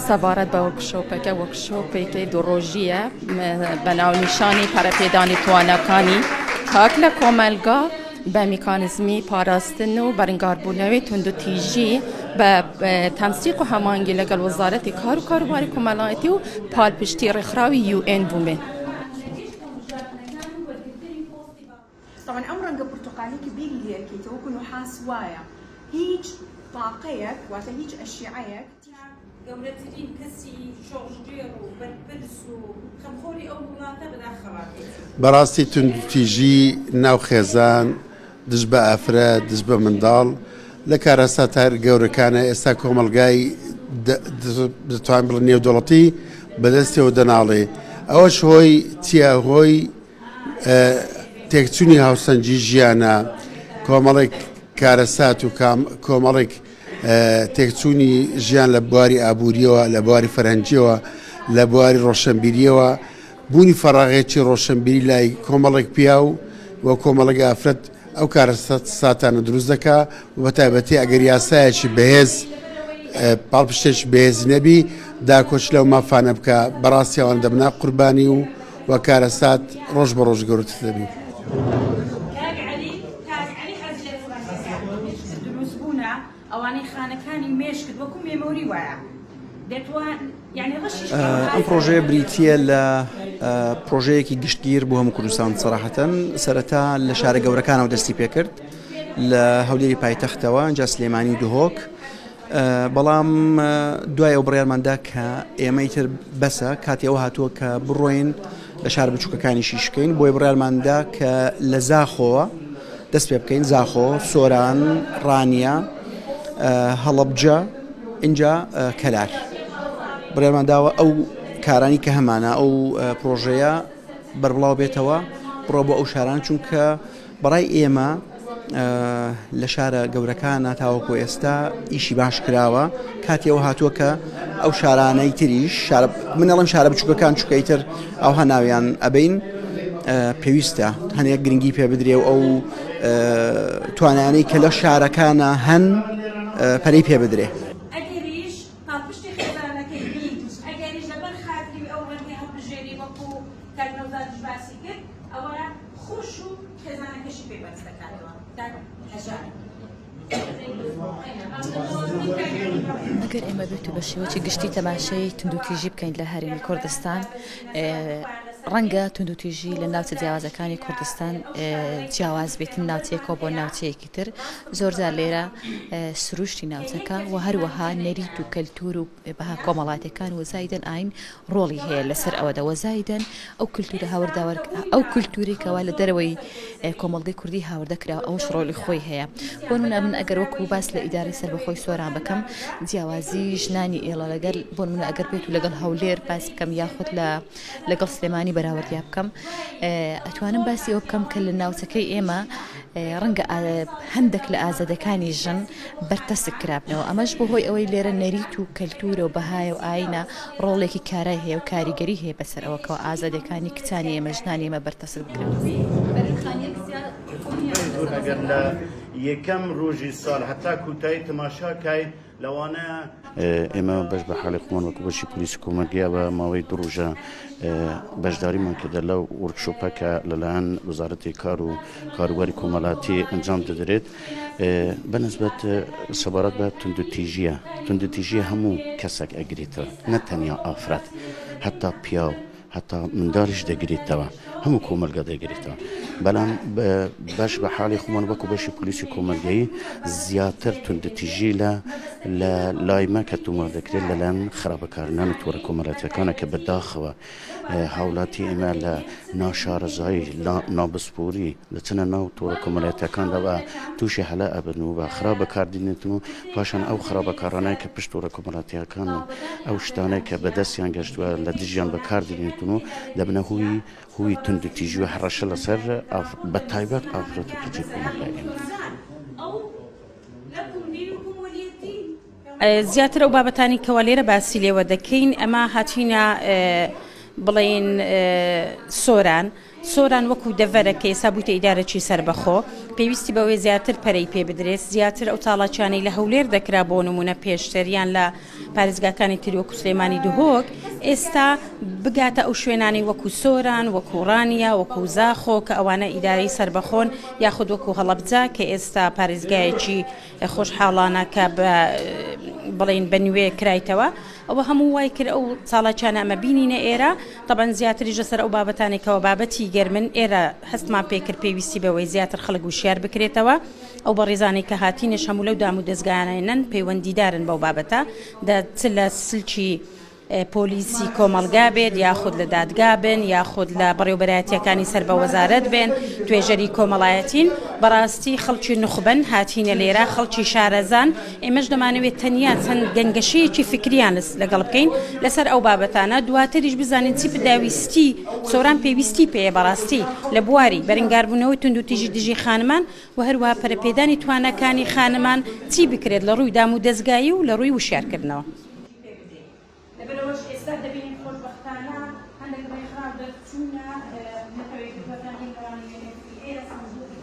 سەبارەت بە وەرکشۆپێکی دوڕۆژیە بەناونیشانی پەرەپێدانی توانەکانی تاک لە کۆمەلگا بە میکانزمی پاراستن و بەرەنگاربوونەوەی توندوتیژی بە تەنسیق و هەماهەنگی لەگەڵ وەزارەتی کار و کاروباری کۆمەڵایەتی و پاڵپشتی ڕێکخراوی UN بوومێ. طبعا ئەم ڕەنگە پورتوقالیکی بیری لێرکەیتەوە کون و حاس وایە هیچ طاقەیەک واتە هیچ ئەشیعەیەک گەورەترین کەسی شۆژگێر و بەرپرس و خەمخۆری ئەو وڵاتە بەداخەڵاتێت. بەڕاستی توندوتیژی ناو خێزان دژ بە ئافرەت دژ بە منداڵ لە کارەسات هەر گەورەکانە ئێستا کۆمەلگای دەتوان بڵێن نێودەوڵەتی بەدەستیەوە دەناڵێ ئەوەش هۆی چیە هۆی تێکچوونی هاوسەنگی ژیانە کۆمەڵێک کارەسات و کۆمەڵێک تێکچوونی ژیان لە بواری ئابووریەوە لە بواری فەرهەنگیەوە لە بواری ڕۆشنبیریەوە بوونی فەراغێکی ڕۆشنبیری لای کۆمەڵێک پیا و وە کۆمەڵێک ئافرەت ئەو کارەساتانە دروست دەکا و بە تایبەتی ئەگەر یاسایەکی بەهێز پاڵپشتێکی بەهێز نەبی داکۆچ لەو مافانە بکە بەڕاستی ئەوان دەبنا قوربانی و وە کارەسات ڕۆژ بە ڕۆژ گەورەتر دەبی. دروستبوونە ئەوانەی خانەکانی مێشکرد وەکو مێمۆری وایە دەتوان یعنی ڕەشیش ئەم پرۆژەیە بریتیە لە پرۆژەیەکی گشتگیر بۆ هەموو کوردستان سەراحەتەن سەرەتا لە شارە گەورەکانەوە دەستی پێکرد لە هەولێری پایتەختەوە ئەنجا سلێمانی دوهۆک بەڵام دوای ئەو بڕیارماندا کە ئێمەی تر بەسە کاتی ئەوە هاتووە کە بڕۆین لە شار بچووکەکانی شیشکەین بۆی بڕیارماندا کە لە زاخۆوە دەست پێ بکەین زاخۆ سۆران ڕانیە هەڵەبجە اینجا کەلار بڕیارمانداوە ئەو کارانی کە هەمانە ئەو پرۆژەیە بەربڵاو بێتەوە بڕۆ بۆ ئەو شاران چونکە بەڕای ئێمە لە شارە گەورەکانە تاوەکو ئێستا ئیشی باش کراوە کاتی ئەوە هاتووە کە ئەو شارانەی تریش منەڵم شارە بچووکەکان چووکەیتر ئەوها ناویان ئەبین پێویستە هەنێک گرنگی پێ بدرێ و ئەو توانانەی کە لە شارەکانە هەن پەرەی پێ بدرێ. ئەگەریش پاڵپشتی خێزانەکەی بیت ئەگەریش لەبەر خاتری ئەو ڕەنگەی هەڵبژێری وەکو کارنەوزادش باسی کرد ئەوە خوش و خێزانەکەشی پێبەست دەکاتەوە هەژار. ئەگەر ئێمە بێت و بە شێوەی گشتی تەماشای توندوتیژی بکەین لە هەرێمی کوردستان ڕەنگە توندوتیژی لە ناوچە جیاوازەکانی کوردستان جیاواز بێتن ناوچەیەکەوە بۆ ناوچەیەکی تر زۆرجار لێرە سروشتی ناوچەکە و هەروەها نەریت و کەلتور و بەها کۆمەڵاتەکان وەزایدەن ئاین ڕۆڵی هەیە لەسەر ئەوەدا وەزایدەن ئەو کللتورە هاورداوەر ئەو کللتوریکەوە لە دەرەوەی کۆمەڵگەی کوردی هاوردەکرا ئەوش ڕۆلی خۆی هەیە بۆ نمونە من ئەگەر وەکو باس لە ئیداری سەربەخۆی سۆران بکەم جیاوازی ژنانی ئێڵە لەگەڵ بۆ نمونە ئەگەر بێت و لەگەڵ هەولێر باس بکەم یاخود لەگەڵ سلێمانی بەراوردیا بکەم ئەتوانم باسی ئەوە بکەم کە لە ناوچەکەی ئێمە ڕەنگە هەندێک لە ئازادەکانی ژن بەرتەسک کرابنەوە ئەمەش بۆ هۆی ئەوەی لێرە نەریت و کەلتورە و بەهایە و ئاینە ڕۆڵێکی کارای هەیە و کاریگەری هەیە بەسەر ئەوەکەوە ئازادەکانی کچانی ئێمە ژنانی ئێمە بەرتەسک بکرێن. ئەگەر لە یەکەم ڕۆژی ساڵ هەتا کوتایی تەماشاکای لەوانە ئێمە بەش بە حاڵی خۆمان وەکو بەشی پلیسی کۆمەلگەیە بە ماوەی دوو ڕۆژە بەشداریمان کردە لەو وەرکشۆپەکە لەلایەن وەزارەتی کار و کاروباری کۆمەڵاتی ئەنجام دەدرێت بەنسبەت سەبارەت بە توندوتیژیە هەموو کەسێک ئەگریتەوە نە تەنیا ئافرەت هەتا پیا و هەتا منداڵیش دەگریتەوە هەموو کۆمەلگا دەگریتەوە بەڵام باش بە حاڵی خۆمان وەکو بەشی پلیسی کۆمەلگایی زیاتر توندوتیژی لە لایمە کە تومار دەکرێت لەلایەن خراپەکارانە تۆڕە کۆمەڵاتیەکانە کە بەداخەوە هاوڵاتی ئێمە لە ناشارەزایی نابسپۆری لە چەنە ناو تۆڕە کۆمەڵاتیەکاندا تووشی هەلا ئەبن و بە خراپ بەکاردێنێتن و پاشان ئەو خراپەکارانەی کە پشت تۆڕە کۆمەڵاتیەکان و ئەو شتانەی کە بەدەستیان گەشتووە لە دژیان بەکاردێنێتن و دەبنە هوی توندوتیژی و هەڕەشە لەسەر بە تایبەت ئافرەت و کچی کۆمەلگای زیاتر ئەو بابەتانی کەوا لێرە باسی لێوە دەکەین ئەمە هاتیینە بڵێن سۆران وەکو دەڤەرەکە ئێستا بوویتە ئیدارەکی سربەخۆ پێویستی بەوەی زیاتر پەرەی پێ بدرێت زیاتر ئەو تاڵاچانەی لە هەولێر دەکرا بۆ نمونە پێشتر یان لە پارێزگاکانی تری وەکو سلێمانی دهۆک ئێستا بگاتە ئەو شوێنانی وەکو سۆران وەکو ڕانیا وەکو زاخۆ کە ئەوانە ئیدارەی سربەخۆن یاخود وەکو هەڵەبجا کە ئێستا پارێزگایەکی خۆشحاڵانە کە بڵێن بە نوێ کرایتەوە ئەوە هەموو وای کرد ئەو ساڵاچانە ئەمە بینینە ئێرە طبعاً زیاتریش لەسەر ئەو بابەتانێکەوە بابەتی گەرمن ئێرە هەستمان پێکرد پێویستی بەوەی زیاتر خەڵک وشیار بکرێتەوە ئەو بەڕێزانەی کە هاتینش هەموو لەو دام و دەستگایانەن پەیوەندیدارن بەو بابەتە لە سلکی پۆلیسی کۆمەڵگا بێت یاخود لە دادگا بن یاخود لە بەڕێوەبەرایەتیەکانی سەر بە وەزارەت بێن توێژەری کۆمەڵایەتین بەڕاستی خەڵکی نخبەن هاتینە لێرە خەڵکی شارەزان ئێمەش دەمانەوێت تەنیا چەند گەنگەشەیەکی فکریان لەگەڵ بکەین لەسەر ئەو بابەتانە دواتریش بزانین چی بداویستی سۆران پێویستی پێیە بەڕاستی لە بواری بەرەنگاربوونەوەی تونند و تیژی دژی خانمان و هەروە پەرەپێدانی توانەکانی خانمان چی بکرێت لە ڕووی دام و دەستگایی و لە ڕووی وشیارکردنەوە. لەبەرەوەش ئێستا دەبینین خۆشبەختانە هەندێک ڕێکخراو دەرچوونە نەتەوەیەکەکانی لەوانەیە ئێرە سەنجوقی